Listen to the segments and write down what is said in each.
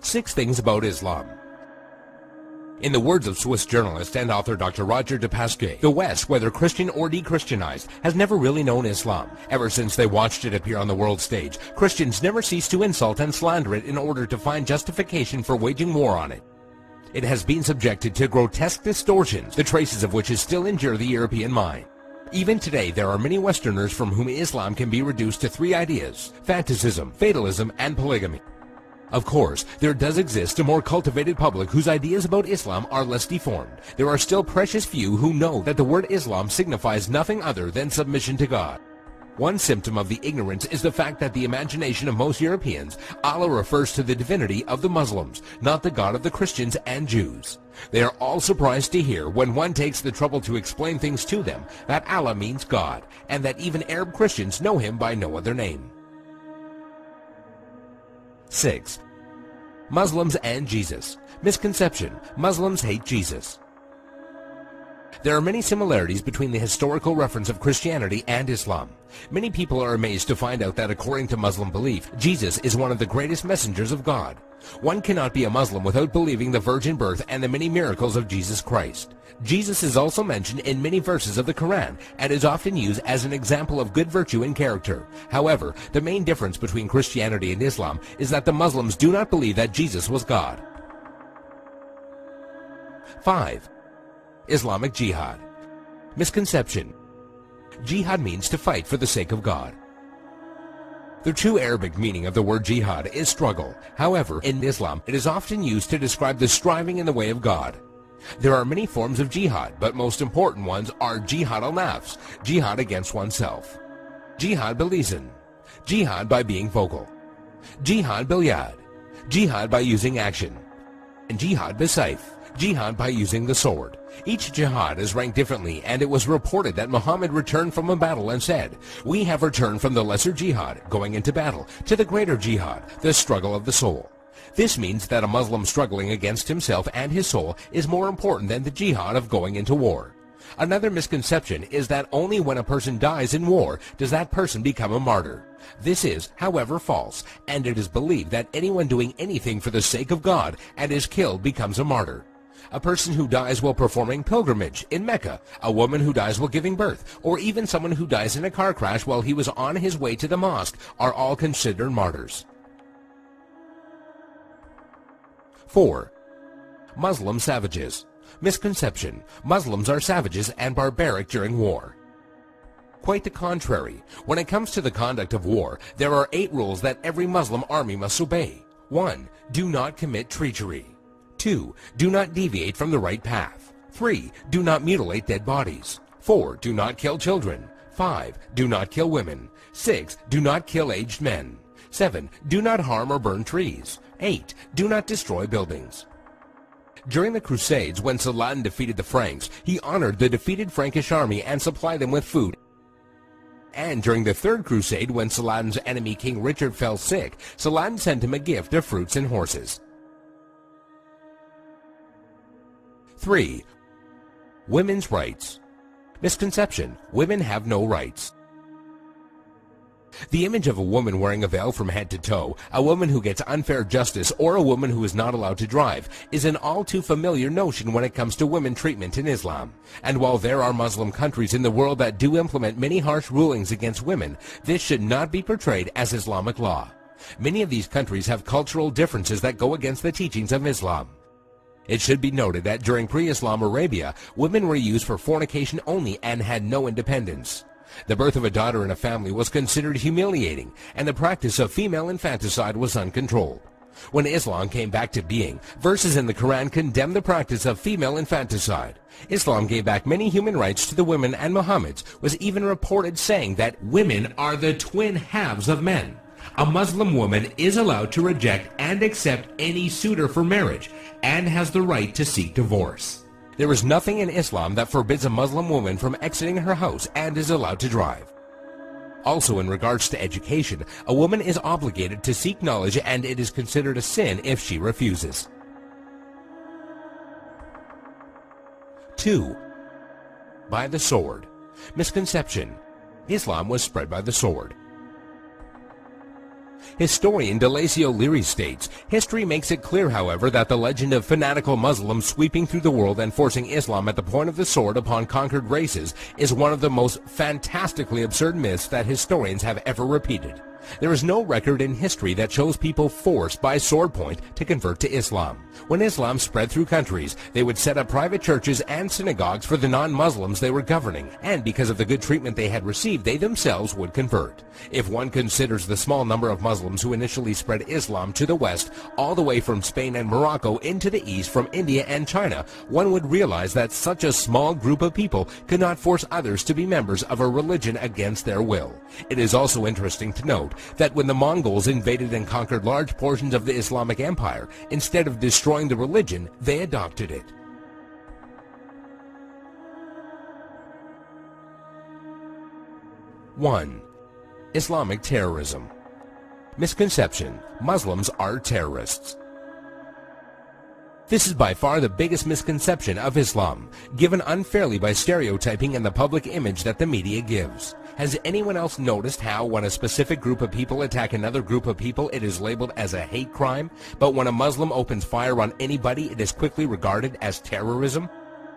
6 Things About Islam. In the words of Swiss journalist and author Dr. Roger de Pasquet, the West, whether Christian or de-Christianized, has never really known Islam. Ever since they watched it appear on the world stage, Christians never ceased to insult and slander it in order to find justification for waging war on it. It has been subjected to grotesque distortions, the traces of which still injure the European mind. Even today, there are many Westerners from whom Islam can be reduced to 3 ideas: fanaticism, fatalism, and polygamy. Of course, there does exist a more cultivated public whose ideas about Islam are less deformed. There are still precious few who know that the word Islam signifies nothing other than submission to God. One symptom of the ignorance is the fact that the imagination of most Europeans, Allah refers to the divinity of the Muslims, not the God of the Christians and Jews. They are all surprised to hear, when one takes the trouble to explain things to them, that Allah means God, and that even Arab Christians know him by no other name. 6. Muslims and Jesus. Misconception: Muslims hate Jesus. There are many similarities between the historical reference of Christianity and Islam. Many people are amazed to find out that according to Muslim belief, Jesus is one of the greatest messengers of God. One cannot be a Muslim without believing the virgin birth and the many miracles of Jesus Christ. Jesus is also mentioned in many verses of the Quran and is often used as an example of good virtue and character. However, the main difference between Christianity and Islam is that the Muslims do not believe that Jesus was God. 5. Islamic Jihad. Misconception: Jihad means to fight for the sake of God. The true Arabic meaning of the word jihad is struggle. However, in Islam, it is often used to describe the striving in the way of God. There are many forms of jihad, but most important ones are jihad al-nafs, jihad against oneself, jihad bil-lisan, jihad by being vocal, jihad bil-yad, jihad by using action, and jihad bis-sayf, jihad by using the sword. Each jihad is ranked differently, and it was reported that Muhammad returned from a battle and said, "We have returned from the lesser jihad, going into battle, to the greater jihad, the struggle of the soul." This means that a Muslim struggling against himself and his soul is more important than the jihad of going into war. Another misconception is that only when a person dies in war does that person become a martyr. This is, however, false, and it is believed that anyone doing anything for the sake of God and is killed becomes a martyr. A person who dies while performing pilgrimage in Mecca, a woman who dies while giving birth, or even someone who dies in a car crash while he was on his way to the mosque are all considered martyrs. 4. Muslim savages. Misconception: Muslims are savages and barbaric during war. Quite the contrary. When it comes to the conduct of war, there are 8 rules that every Muslim army must obey. 1. Do not commit treachery. 2. Do not deviate from the right path. 3. Do not mutilate dead bodies. 4. Do not kill children. 5. Do not kill women. 6. Do not kill aged men. 7. Do not harm or burn trees. 8. Do not destroy buildings. During the Crusades, when Saladin defeated the Franks, he honored the defeated Frankish army and supplied them with food. And during the Third Crusade, when Saladin's enemy King Richard fell sick, Saladin sent him a gift of fruits and horses. 3. Women's rights. Misconception: Women have no rights. The image of a woman wearing a veil from head to toe, a woman who gets unfair justice, or a woman who is not allowed to drive is an all too familiar notion when it comes to women treatment in Islam. And while there are Muslim countries in the world that do implement many harsh rulings against women, this should not be portrayed as Islamic law. Many of these countries have cultural differences that go against the teachings of Islam. It should be noted that during pre-Islam Arabia, women were used for fornication only and had no independence. The birth of a daughter in a family was considered humiliating, and the practice of female infanticide was uncontrolled. When Islam came back to being, verses in the Quran condemned the practice of female infanticide. Islam gave back many human rights to the women, and Muhammad was even reported saying that women are the twin halves of men. A Muslim woman is allowed to reject and accept any suitor for marriage and has the right to seek divorce. There is nothing in Islam that forbids a Muslim woman from exiting her house and is allowed to drive. Also, in regards to education, a woman is obligated to seek knowledge, and it is considered a sin if she refuses. 2. By the sword. Misconception: Islam was spread by the sword. Historian Delasio Leary states, history makes it clear, however, that the legend of fanatical Muslims sweeping through the world and forcing Islam at the point of the sword upon conquered races is one of the most fantastically absurd myths that historians have ever repeated. There is no record in history that shows people forced by sword point to convert to Islam. When Islam spread through countries, they would set up private churches and synagogues for the non-Muslims they were governing, and because of the good treatment they had received, they themselves would convert. If one considers the small number of Muslims who initially spread Islam to the West, all the way from Spain and Morocco into the East from India and China, one would realize that such a small group of people could not force others to be members of a religion against their will. It is also interesting to note that when the Mongols invaded and conquered large portions of the Islamic Empire, instead of destroying the religion, they adopted it. One, Islamic terrorism. Misconception: Muslims are terrorists. This is by far the biggest misconception of Islam, given unfairly by stereotyping and the public image that the media gives. Has anyone else noticed how when a specific group of people attack another group of people, it is labeled as a hate crime, but when a Muslim opens fire on anybody, it is quickly regarded as terrorism?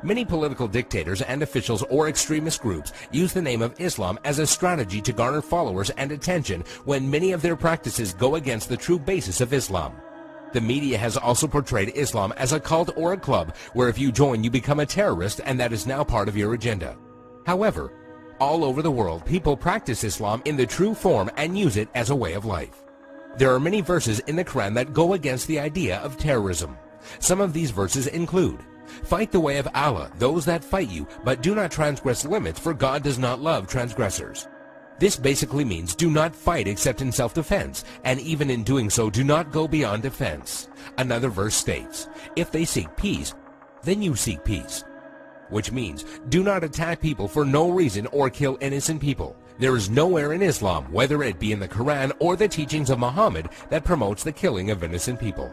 Many political dictators and officials or extremist groups use the name of Islam as a strategy to garner followers and attention when many of their practices go against the true basis of Islam. The media has also portrayed Islam as a cult or a club where if you join you become a terrorist, and that is now part of your agenda. However, all over the world, people practice Islam in the true form and use it as a way of life. There are many verses in the Quran that go against the idea of terrorism. Some of these verses include, "Fight the way of Allah, those that fight you, but do not transgress limits, for God does not love transgressors." This basically means do not fight except in self-defense, and even in doing so, do not go beyond defense. Another verse states, "If they seek peace, then you seek peace," which means do not attack people for no reason or kill innocent people. There is nowhere in Islam, whether it be in the Quran or the teachings of Muhammad, that promotes the killing of innocent people.